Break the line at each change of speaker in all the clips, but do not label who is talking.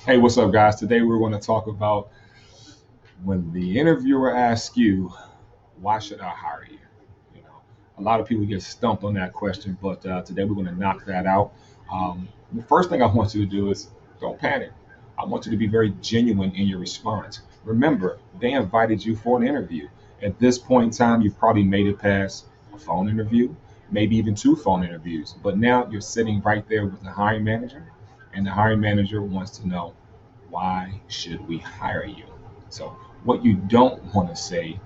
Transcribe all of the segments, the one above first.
Hey, what's up, guys? Today we're going to talk about when the interviewer asks you, "Why should I hire you?" You know, a lot of people get stumped on that question, but today we're going to knock that out. The first thing I want you to do is don't panic. I want you to be very genuine in your response. Remember, they invited you for an interview. At this point in time, you've probably made it past a phone interview, maybe even two phone interviews, but now you're sitting right there with the hiring manager, and the hiring manager wants to know, why should we hire you? So, what you don't want to say,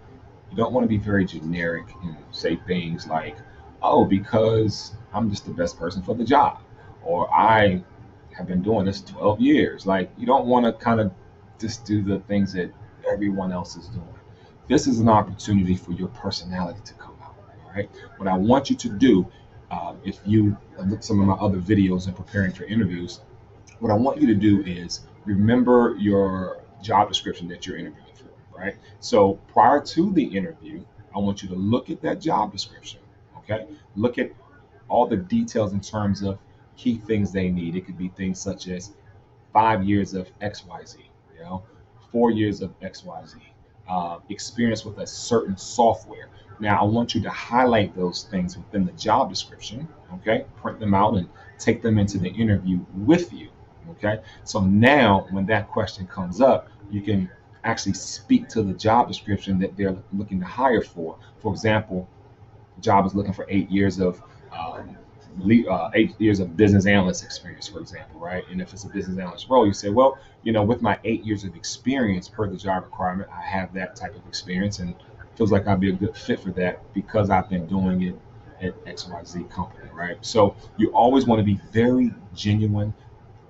you don't want to be very generic and say things like, oh, because I'm just the best person for the job, or I have been doing this 12 years. Like, you don't want to kind of just do the things that everyone else is doing. This is an opportunity for your personality to come out. All right. What I want you to do, if you look at some of my other videos in preparing for interviews, what I want you to do is remember your job description that you're interviewing for, right? So prior to the interview, I want you to look at that job description, okay? Look at all the details in terms of key things they need. It could be things such as 5 years of XYZ, you know, 4 years of XYZ, experience with a certain software. Now, I want you to highlight those things within the job description, okay? Print them out and take them into the interview with you, okay? So now, when that question comes up, you can actually speak to the job description that they're looking to hire for. For example, job is looking for 8 years of 8 years of business analyst experience, for example, right? And if it's a business analyst role, you say, well, with my 8 years of experience per the job requirement, I have that type of experience, and it feels like I'd be a good fit for that because I've been doing it at XYZ company, right? So you always want to be very genuine.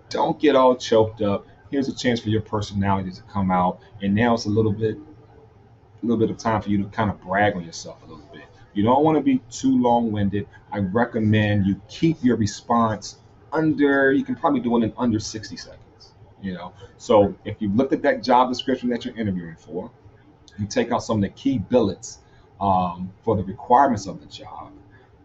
Don't get all choked up. Here's a chance for your personality to come out, and now it's a little bit of time for you to kind of brag on yourself a little bit. You don't want to be too long-winded. I recommend you keep your response under, you can probably do it in under 60 seconds. So if you've looked at that job description that you're interviewing for, you take out some of the key billets for the requirements of the job.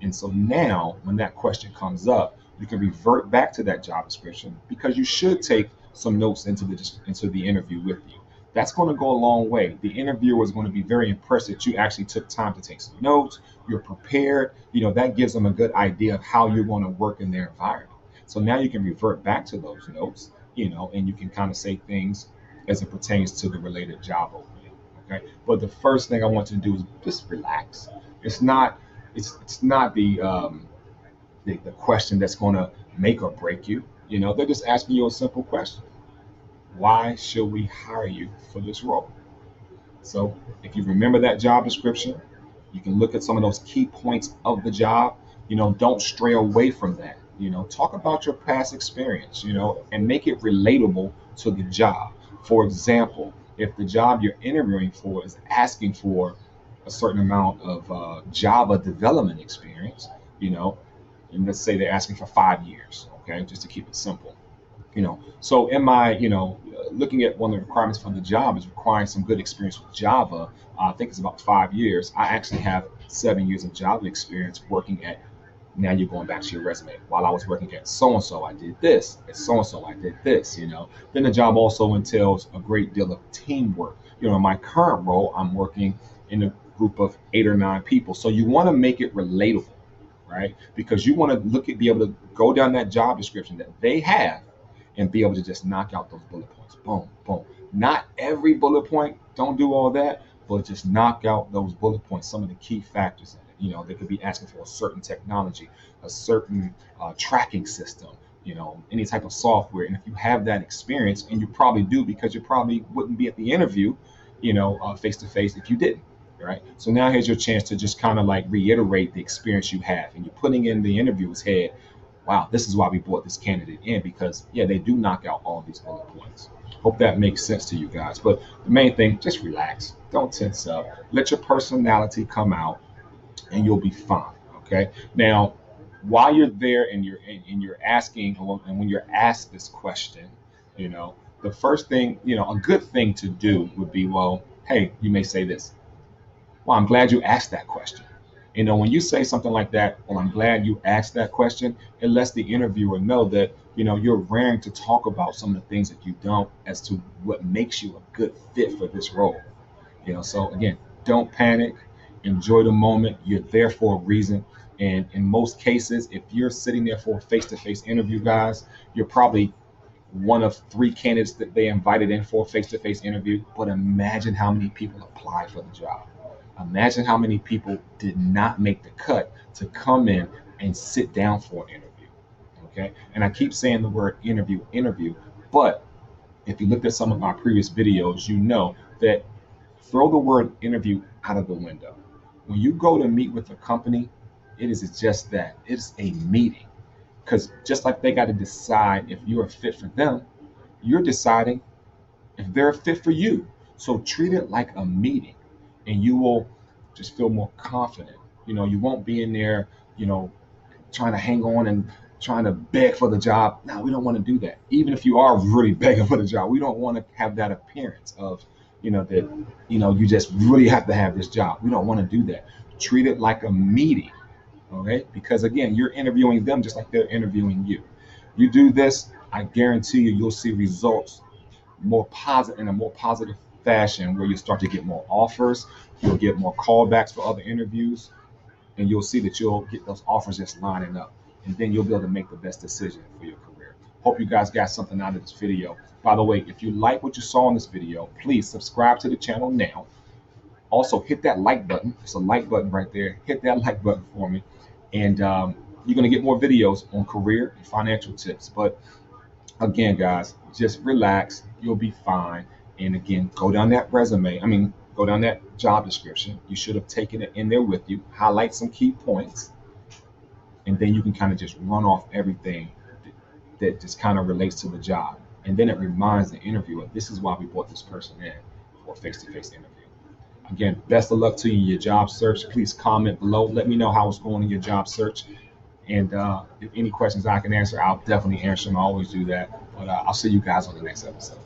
And so now, when that question comes up, you can revert back to that job description because you should take some notes into the interview with you. That's going to go a long way. The interviewer is going to be very impressed that you actually took time to take some notes. You're prepared. That gives them a good idea of how you're going to work in their environment. So now you can revert back to those notes, and you can kind of say things as it pertains to the related job opening. Okay. But the first thing I want you to do is just relax. It's not the question that's going to make or break you. They're just asking you a simple question. Why should we hire you for this role? So if you remember that job description, you can look at some of those key points of the job. Don't stray away from that. Talk about your past experience, and make it relatable to the job. For example, if the job you're interviewing for is asking for a certain amount of Java development experience, you know, and let's say they're asking for 5 years, okay, just to keep it simple. So in my, looking at one of the requirements for the job is requiring some good experience with Java. I think it's about 5 years. I actually have 7 years of Java experience working at. Now you're going back to your resume. While I was working at so and so, I did this. At so and so, I did this. Then the job also entails a great deal of teamwork. In my current role, I'm working in a group of 8 or 9 people. So you want to make it relatable, right? Because you want to be able to go down that job description that they have and be able to just knock out those bullet points. Boom, boom. Not every bullet point, don't do all that, but just knock out those bullet points, some of the key factors in it. They could be asking for a certain technology, a certain tracking system, any type of software. And if you have that experience, and you probably do because you probably wouldn't be at the interview, face to face if you didn't. Right. So now here's your chance to just kind of like reiterate the experience you have, and you're putting in the interviewer's head, wow, this is why we brought this candidate in because, yeah, they do knock out all of these bullet points. Hope that makes sense to you guys. But the main thing, just relax. Don't tense up. Let your personality come out and you'll be fine. Okay. Now, while you're there and you're asking, and when you're asked this question, you know, the first thing, a good thing to do would be, well, hey, you may say this. Well, I'm glad you asked that question. When you say something like that, well, I'm glad you asked that question, it lets the interviewer know that you're raring to talk about some of the things that you don't as to what makes you a good fit for this role. So again, don't panic, enjoy the moment. You're there for a reason. And in most cases, if you're sitting there for a face-to-face interview, guys, you're probably one of three candidates that they invited in for a face-to-face interview. But imagine how many people applied for the job. Imagine how many people did not make the cut to come in and sit down for an interview. Okay. And I keep saying the word interview, but if you looked at some of my previous videos, you know that throw the word interview out of the window. When you go to meet with a company, it is just that. It's a meeting. Because just like they got to decide if you're a fit for them, you're deciding if they're a fit for you. So treat it like a meeting and you will just feel more confident. You won't be in there, trying to hang on and trying to beg for the job. No, we don't want to do that. Even if you are really begging for the job, we don't want to have that appearance of, that, you just really have to have this job. We don't want to do that. Treat it like a meeting. Okay. Because again, you're interviewing them just like they're interviewing you. You do this, I guarantee you'll see results in a more positive fashion where you start to get more offers, you'll get more callbacks for other interviews, and you'll see that you'll get those offers just lining up. And then you'll be able to make the best decision for your career. Hope you guys got something out of this video. By the way, if you like what you saw in this video, please subscribe to the channel now. Also, hit that like button. It's a like button right there. Hit that like button for me. And you're going to get more videos on career and financial tips. But again, guys, just relax. You'll be fine. And again, go down that go down that job description. You should have taken it in there with you. Highlight some key points. And then you can kind of just run off everything that just kind of relates to the job. And then it reminds the interviewer, this is why we brought this person in for a face-to-face interview. Again, best of luck to you in your job search. Please comment below. Let me know how it's going in your job search. And if any questions I can answer, I'll definitely answer them. I always do that. But I'll see you guys on the next episode.